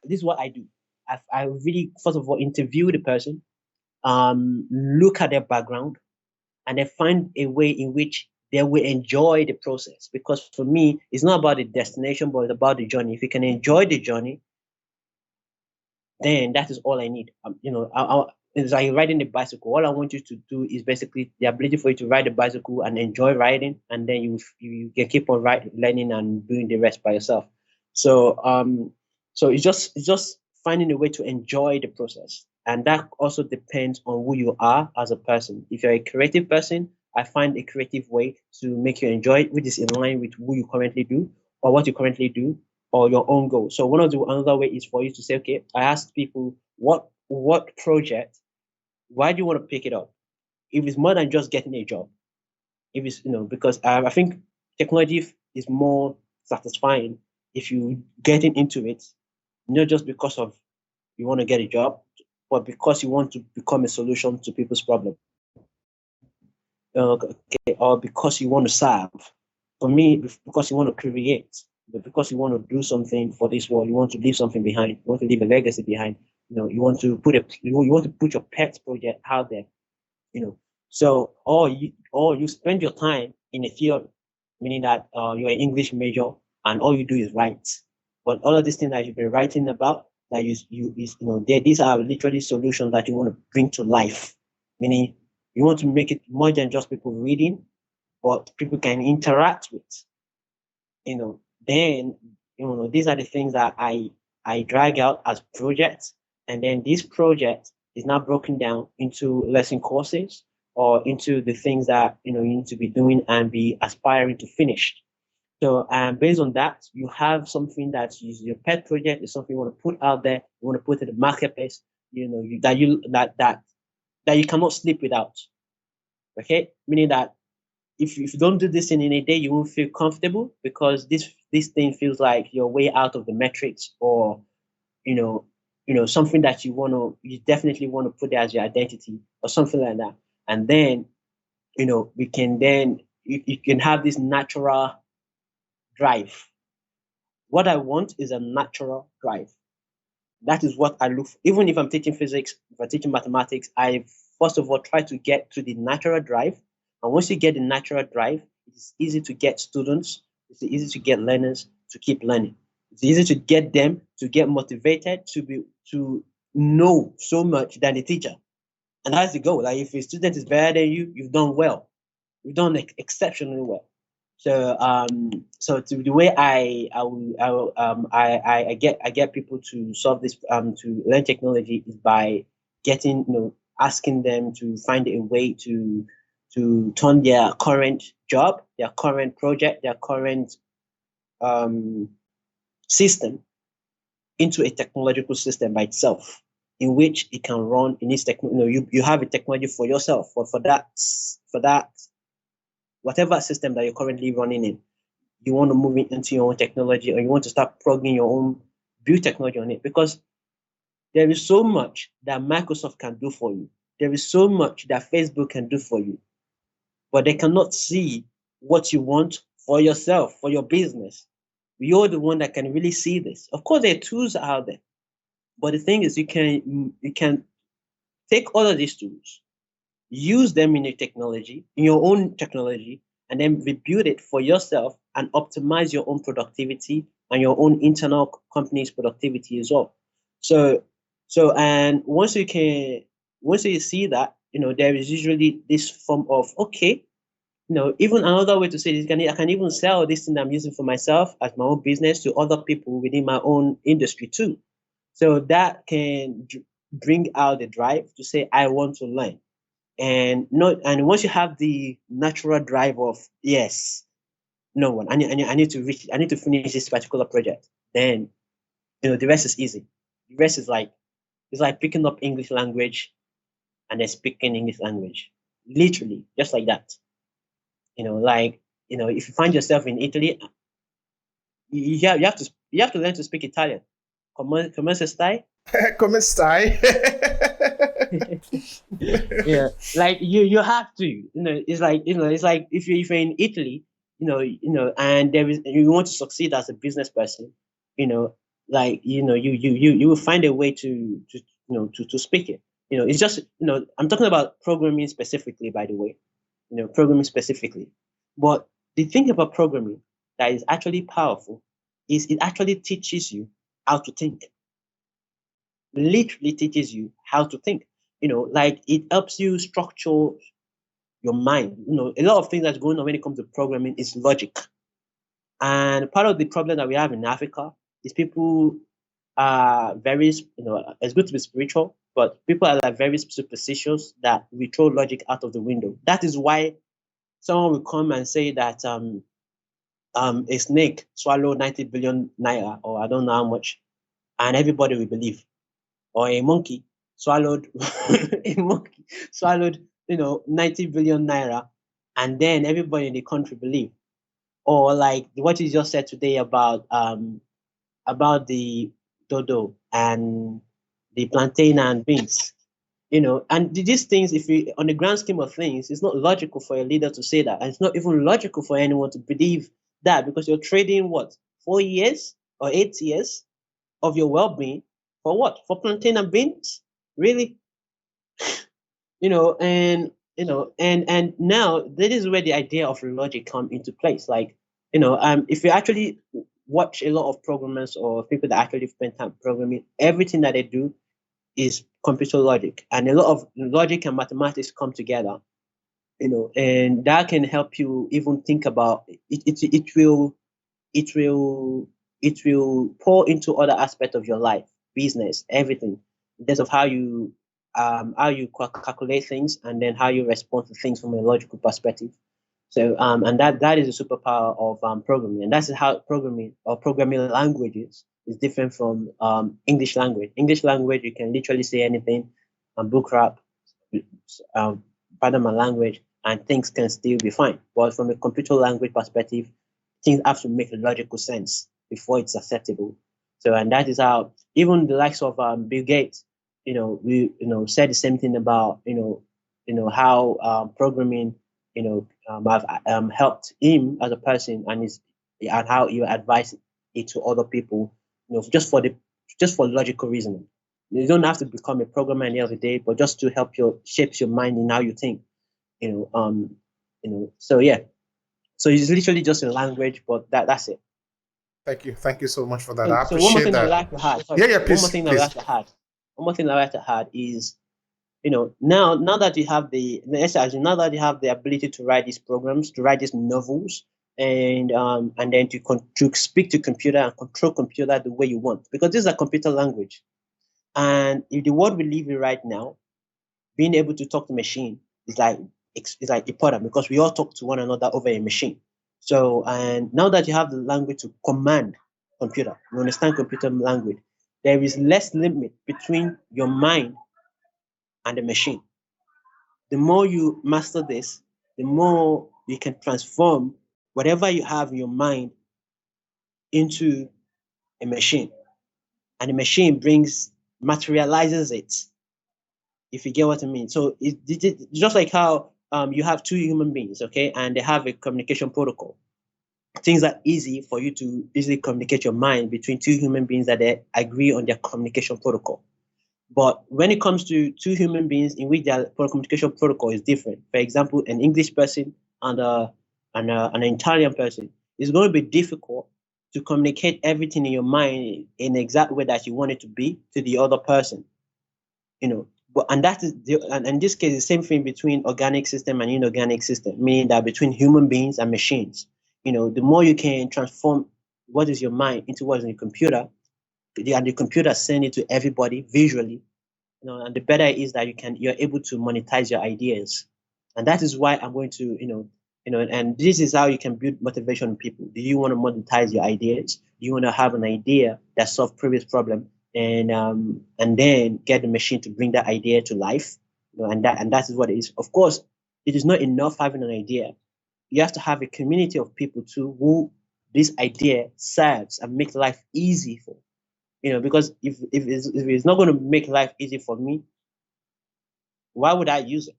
this is what I do. I really first of all interview the person, look at their background, and then find a way in which they will enjoy the process. Because for me, it's not about the destination, but it's about the journey. If you can enjoy the journey, then that is all I need. It's like riding a bicycle. All I want you to do is basically the ability for you to ride a bicycle and enjoy riding, and then you can keep on learning and doing the rest by yourself. So so it's just finding a way to enjoy the process, and that also depends on who you are as a person. If you're a creative person, I find a creative way to make you enjoy it, which is in line with who you currently do or what you currently do or your own goal. So another way is for you to say, okay, I asked people what project, why do you want to pick it up? If it's more than just getting a job, if it's because I think technology is more satisfying if you getting into it, not just because of you want to get a job, but because you want to become a solution to people's problem, okay, or because you want to serve. For me, because you want to create, but because you want to do something for this world, you want to leave something behind, you want to leave a legacy behind. You want to put your pet project out there. So or you spend your time in a theory, meaning that you're an English major and all you do is write. But all of these things that you've been writing about, that these are literally solutions that you want to bring to life. Meaning you want to make it more than just people reading, but people can interact with. Then these are the things that I drag out as projects, and then this project is now broken down into lesson courses or into the things that you need to be doing and be aspiring to finish. So based on that, you have something that is your pet project, is something you want to put out there, you want to put in the marketplace, that you cannot sleep without. Okay, meaning that if you don't do this in a day, you won't feel comfortable because this thing feels like you're way out of the metrics, or something that you definitely want to put there as your identity or something like that. And then we can then you can have this natural drive. What I want is a natural drive. That is what I look for. Even if I'm teaching physics, if I'm teaching mathematics, I first of all try to get to the natural drive. And once you get the natural drive, it's easy to get students, it's easy to get learners to keep learning. It's easy to get them to get motivated to know so much than the teacher. And that's the goal. Like if a student is better than you, you've done well. You've done exceptionally well. So to the way I get people to solve this to learn technology is by getting asking them to find a way to turn their current job, their current project, their current um, system into a technological system by itself, in which it can run in its you have a technology for yourself for that whatever system that you're currently running in. You want to move it into your own technology, or you want to start plugging your own build technology on it, because there is so much that Microsoft can do for you. There is so much that Facebook can do for you, but they cannot see what you want for yourself, for your business. You're the one that can really see this. Of course, there are tools out there, but the thing is, you can take all of these tools, use them in your own technology, and then rebuild it for yourself and optimize your own productivity and your own internal company's productivity as well. And once you see that, there is usually this form of, okay, even another way to say this, I can even sell this thing I'm using for myself as my own business to other people within my own industry too. So that can bring out the drive to say, I want to learn. And once you have the natural drive of, yes, no one, I need to finish this particular project, then the rest is easy. The rest is like, it's like picking up English language and then speaking English language, literally just like that. If you find yourself in Italy, you have to learn to speak Italian. Come stai? Come stai? Yeah, like you have to. It's like if you're in Italy, and there is you want to succeed as a business person, like you will find a way to speak it. It's just I'm talking about programming specifically, by the way. Programming specifically. But the thing about programming that is actually powerful is it actually teaches you how to think. Literally teaches you how to think. Like it helps you structure your mind. A lot of things that's going on when it comes to programming is logic. And part of the problem that we have in Africa is people are very, it's good to be spiritual, but people are like very superstitious that we throw logic out of the window. That is why someone will come and say that a snake swallowed 90 billion naira, or I don't know how much, and everybody will believe. Or a monkey swallowed a monkey swallowed 90 billion naira, and then everybody in the country believe. Or like what you just said today about the dodo and the plantain and beans. And these things, if you on the grand scheme of things, it's not logical for a leader to say that, and it's not even logical for anyone to believe that, because you're trading what, 4 years or 8 years of your well-being for what? For plantain and beans? Really? And now that is where the idea of logic come into place. Like, if you actually watch a lot of programmers or people that actually spend time programming, everything that they do is computer logic, and a lot of logic and mathematics come together. And that can help you even think about it. It will it will pour into other aspects of your life, business, everything, in terms of how you calculate things, and then how you respond to things from a logical perspective. So and that is a superpower of programming, and that's how programming or programming languages is different from English language. English language, you can literally say anything, and book rap, um, pardon my language, and things can still be fine. But from a computer language perspective, things have to make logical sense before it's acceptable. So, and that is how even the likes of Bill Gates, we said the same thing about how programming have helped him as a person, and how you advise it to other people, just for logical reasoning. You don't have to become a programmer at the end of the day, but just to help your shapes your mind in how you think. You know, um, So yeah, so it's literally just a language, but that's it. Thank you so much for that. So, I so one more appreciate thing I would that. like to add. Sorry, Yeah, yeah, one more please, thing that I would please. like to add. One more thing I would like to add is, now that you have let's say, now that you have the ability to write these programs, to write these novels, and then to speak to computer and control computer the way you want, because this is a computer language. And in the world we live in right now, being able to talk to machine is like is like important, because we all talk to one another over a machine. So, and now that you have the language to command computer, you understand computer language, there is less limit between your mind and the machine. The more you master this, the more you can transform whatever you have in your mind into a machine, and the machine materializes it, if you get what I mean. So it's just like how you have two human beings, okay, and they have a communication protocol. Things are easy for you to easily communicate your mind between two human beings that they agree on their communication protocol. But when it comes to two human beings in which their communication protocol is different, for example, an English person and an Italian person, it's going to be difficult to communicate everything in your mind in the exact way that you want it to be to the other person. And that is and in this case, the same thing between organic system and inorganic system, meaning that between human beings and machines. The more you can transform what is your mind into what is in the computer, and the computer send it to everybody visually, and the better it is that you're able to monetize your ideas. And that is why I'm going to, and this is how you can build motivation in people. Do you want to monetize your ideas? Do you want to have an idea that solves previous problem, and then get the machine to bring that idea to life? And that is what it is. Of course, it is not enough having an idea. You have to have a community of people too who this idea serves and make life easy for. Because if it's not going to make life easy for me, why would I use it?